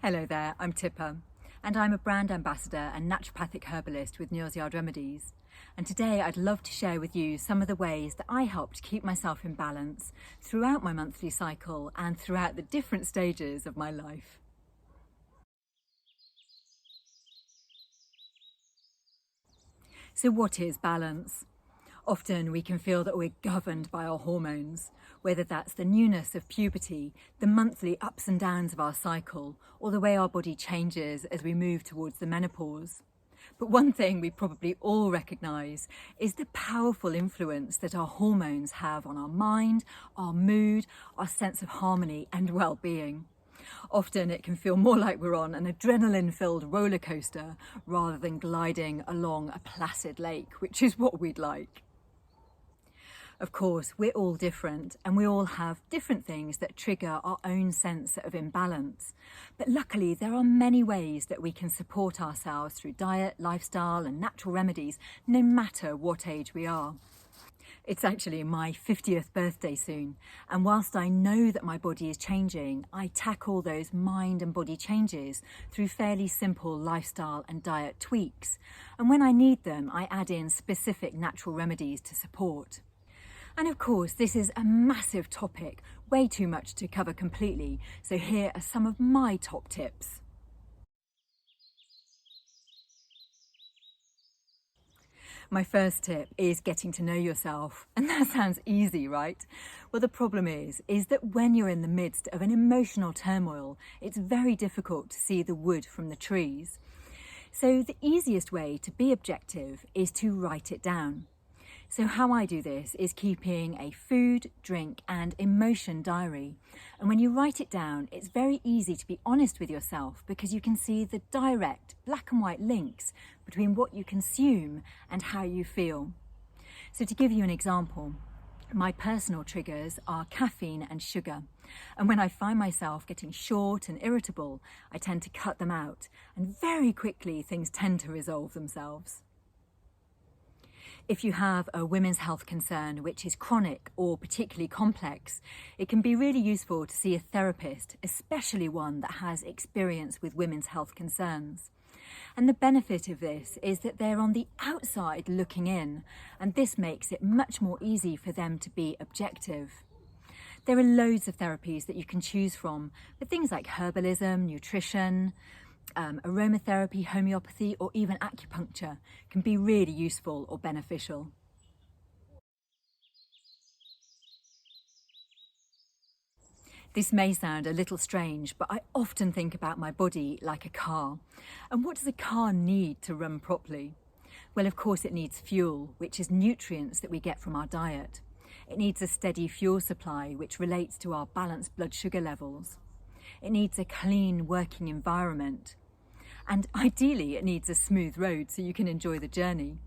Hello there, I'm Tipper, and I'm a brand ambassador and naturopathic herbalist with Neal's Remedies. And today I'd love to share with you some of the ways that I help to keep myself in balance throughout my monthly cycle and throughout the different stages of my life. So what is balance? Often we can feel that we're governed by our hormones, whether that's the newness of puberty, the monthly ups and downs of our cycle, or the way our body changes as we move towards the menopause. But one thing we probably all recognise is the powerful influence that our hormones have on our mind, our mood, our sense of harmony and well-being. Often it can feel more like we're on an adrenaline-filled roller coaster rather than gliding along a placid lake, which is what we'd like. Of course, we're all different and we all have different things that trigger our own sense of imbalance. But luckily, there are many ways that we can support ourselves through diet, lifestyle and natural remedies, no matter what age we are. It's actually my 50th birthday soon, and whilst I know that my body is changing, I tackle those mind and body changes through fairly simple lifestyle and diet tweaks. And when I need them, I add in specific natural remedies to support. And of course, this is a massive topic, way too much to cover completely, so here are some of my top tips. My first tip is getting to know yourself, and that sounds easy, right? Well, the problem is that when you're in the midst of an emotional turmoil, it's very difficult to see the wood from the trees. So the easiest way to be objective is to write it down. So how I do this is keeping a food, drink and emotion diary. And when you write it down, it's very easy to be honest with yourself because you can see the direct black and white links between what you consume and how you feel. So to give you an example, my personal triggers are caffeine and sugar. And when I find myself getting short and irritable, I tend to cut them out. And very quickly, things tend to resolve themselves. If you have a women's health concern which is chronic or particularly complex, it can be really useful to see a therapist, especially one that has experience with women's health concerns. And the benefit of this is that they're on the outside looking in, and this makes it much more easy for them to be objective. There are loads of therapies that you can choose from, with things like herbalism, nutrition, aromatherapy, homeopathy or even acupuncture can be really useful or beneficial. This may sound a little strange, but I often think about my body like a car. And what does a car need to run properly? Well, of course it needs fuel, which is nutrients that we get from our diet. It needs a steady fuel supply, which relates to our balanced blood sugar levels. It needs a clean working environment. And ideally, it needs a smooth road so you can enjoy the journey.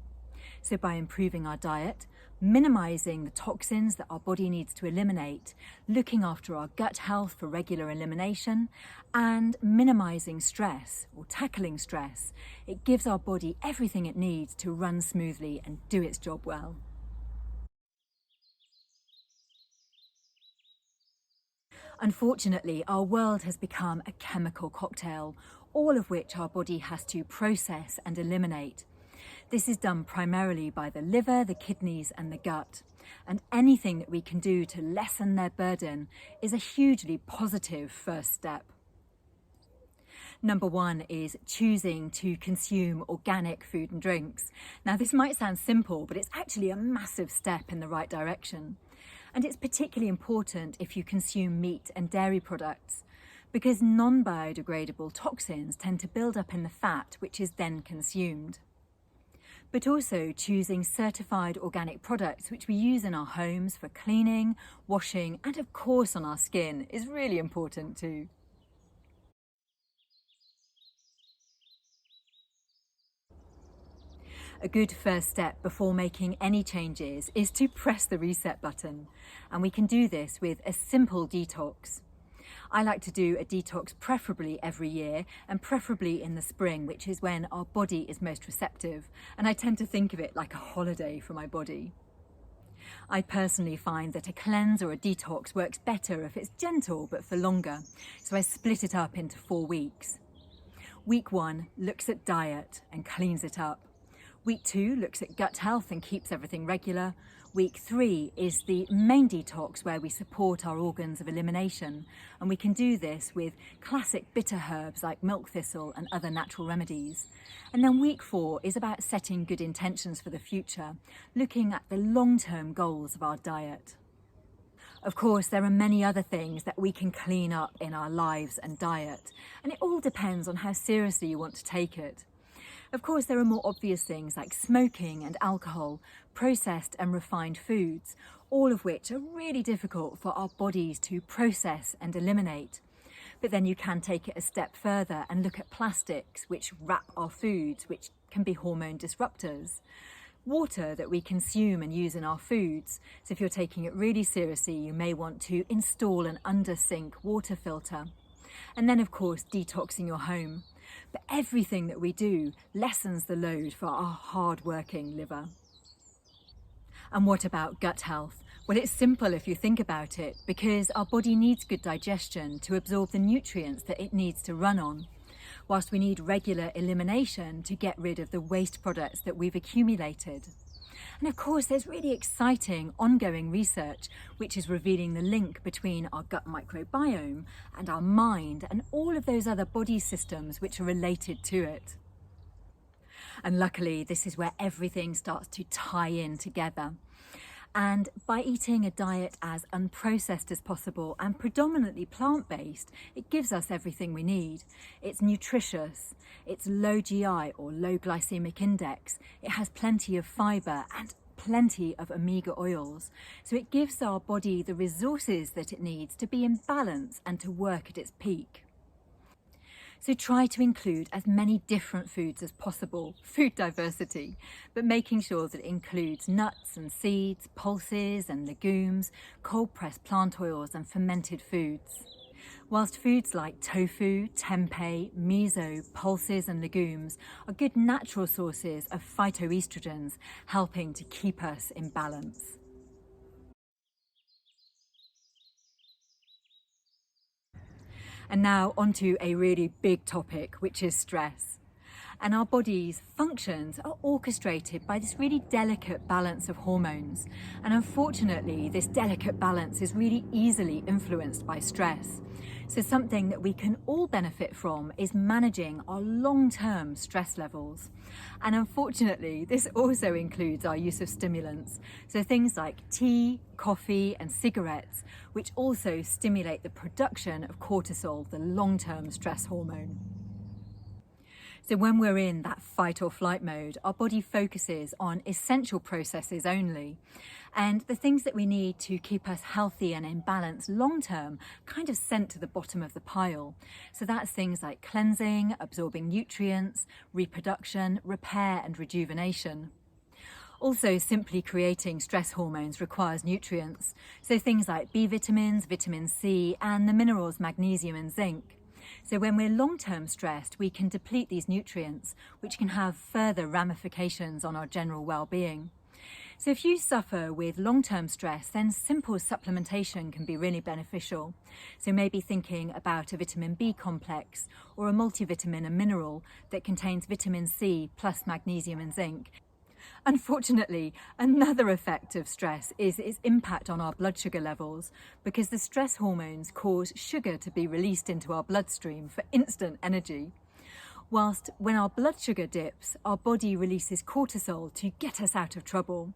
So by improving our diet, minimizing the toxins that our body needs to eliminate, looking after our gut health for regular elimination, and minimizing stress or tackling stress, it gives our body everything it needs to run smoothly and do its job well. Unfortunately, our world has become a chemical cocktail, all of which our body has to process and eliminate. This is done primarily by the liver, the kidneys and the gut. And anything that we can do to lessen their burden is a hugely positive first step. Number one is choosing to consume organic food and drinks. Now, this might sound simple, but it's actually a massive step in the right direction. And it's particularly important if you consume meat and dairy products, because non-biodegradable toxins tend to build up in the fat, which is then consumed. But also choosing certified organic products, which we use in our homes for cleaning, washing, and of course on our skin, is really important too. A good first step before making any changes is to press the reset button, and we can do this with a simple detox. I like to do a detox preferably every year and preferably in the spring, which is when our body is most receptive, and I tend to think of it like a holiday for my body. I personally find that a cleanse or a detox works better if it's gentle but for longer, so I split it up into 4 weeks. Week 1 looks at diet and cleans it up. Week 2 looks at gut health and keeps everything regular. Week 3 is the main detox, where we support our organs of elimination, and we can do this with classic bitter herbs like milk thistle and other natural remedies. And then week 4 is about setting good intentions for the future, looking at the long-term goals of our diet. Of course, there are many other things that we can clean up in our lives and diet, and it all depends on how seriously you want to take it. Of course, there are more obvious things like smoking and alcohol, processed and refined foods, all of which are really difficult for our bodies to process and eliminate. But then you can take it a step further and look at plastics, which wrap our foods, which can be hormone disruptors. Water that we consume and use in our foods. So if you're taking it really seriously, you may want to install an under-sink water filter. And then, of course, detoxing your home. But everything that we do lessens the load for our hard-working liver. And what about gut health? Well, it's simple if you think about it, because our body needs good digestion to absorb the nutrients that it needs to run on, whilst we need regular elimination to get rid of the waste products that we've accumulated. And of course, there's really exciting ongoing research which is revealing the link between our gut microbiome and our mind and all of those other body systems which are related to it. And luckily, this is where everything starts to tie in together. And by eating a diet as unprocessed as possible and predominantly plant-based, it gives us everything we need. It's nutritious, it's low GI or low glycemic index, it has plenty of fibre and plenty of omega oils. So it gives our body the resources that it needs to be in balance and to work at its peak. So try to include as many different foods as possible, food diversity, but making sure that it includes nuts and seeds, pulses and legumes, cold-pressed plant oils and fermented foods. Whilst foods like tofu, tempeh, miso, pulses and legumes are good natural sources of phytoestrogens, helping to keep us in balance. And now onto a really big topic, which is stress. And our body's functions are orchestrated by this really delicate balance of hormones. And unfortunately, this delicate balance is really easily influenced by stress. So something that we can all benefit from is managing our long-term stress levels. And unfortunately, this also includes our use of stimulants. So things like tea, coffee and cigarettes, which also stimulate the production of cortisol, the long-term stress hormone. So when we're in that fight or flight mode, our body focuses on essential processes only. And the things that we need to keep us healthy and in balance long-term kind of sent to the bottom of the pile. So that's things like cleansing, absorbing nutrients, reproduction, repair and rejuvenation. Also, simply creating stress hormones requires nutrients. So things like B vitamins, vitamin C and the minerals magnesium and zinc. So when we're long-term stressed, we can deplete these nutrients, which can have further ramifications on our general well-being. So if you suffer with long-term stress, then simple supplementation can be really beneficial. So maybe thinking about a vitamin B complex or a multivitamin and mineral that contains vitamin C plus magnesium and zinc. Unfortunately, another effect of stress is its impact on our blood sugar levels, because the stress hormones cause sugar to be released into our bloodstream for instant energy. Whilst when our blood sugar dips, our body releases cortisol to get us out of trouble.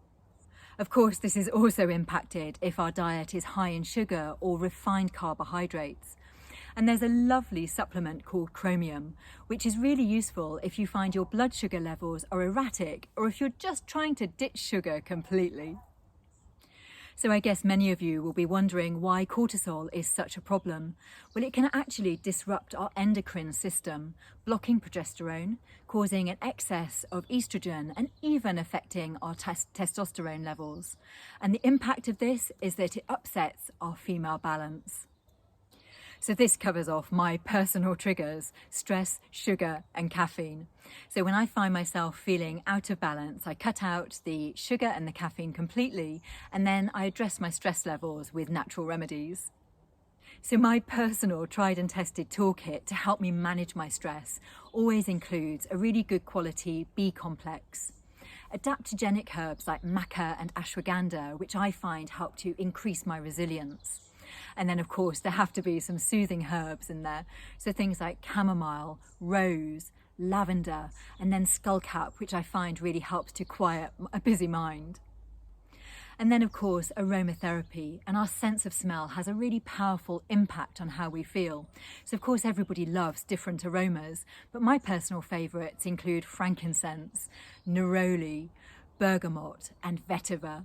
Of course, this is also impacted if our diet is high in sugar or refined carbohydrates. And there's a lovely supplement called chromium, which is really useful if you find your blood sugar levels are erratic or if you're just trying to ditch sugar completely. So I guess many of you will be wondering why cortisol is such a problem. Well, it can actually disrupt our endocrine system, blocking progesterone, causing an excess of estrogen and even affecting our testosterone levels. And the impact of this is that it upsets our female balance. So this covers off my personal triggers: stress, sugar and caffeine. So when I find myself feeling out of balance, I cut out the sugar and the caffeine completely, and then I address my stress levels with natural remedies. So my personal tried and tested toolkit to help me manage my stress always includes a really good quality B complex, adaptogenic herbs like maca and ashwagandha, which I find help to increase my resilience. And then of course there have to be some soothing herbs in there, so things like chamomile, rose, lavender, and then skullcap, which I find really helps to quiet a busy mind. And then of course aromatherapy, and our sense of smell has a really powerful impact on how we feel. So of course everybody loves different aromas, but my personal favourites include frankincense, neroli, bergamot and vetiver.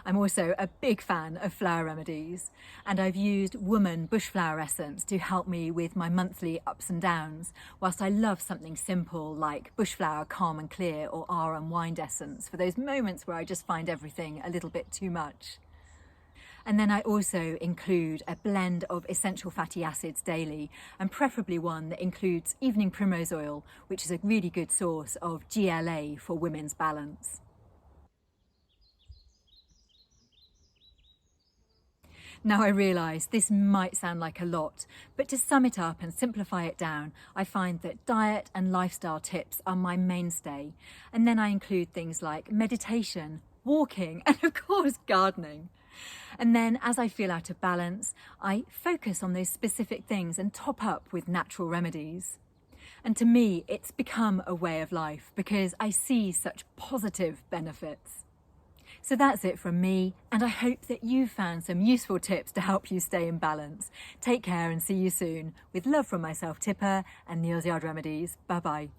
I'm also a big fan of flower remedies, and I've used woman bushflower essence to help me with my monthly ups and downs, whilst I love something simple like bushflower calm and clear or unwind essence for those moments where I just find everything a little bit too much. And then I also include a blend of essential fatty acids daily, and preferably one that includes evening primrose oil, which is a really good source of GLA for women's balance. Now I realise this might sound like a lot, but to sum it up and simplify it down, I find that diet and lifestyle tips are my mainstay. And then I include things like meditation, walking, and of course gardening. And then as I feel out of balance, I focus on those specific things and top up with natural remedies. And to me, it's become a way of life because I see such positive benefits. So that's it from me, and I hope that you've found some useful tips to help you stay in balance. Take care and see you soon. With love from myself, Tipper, and Neal's Yard Remedies. Bye-bye.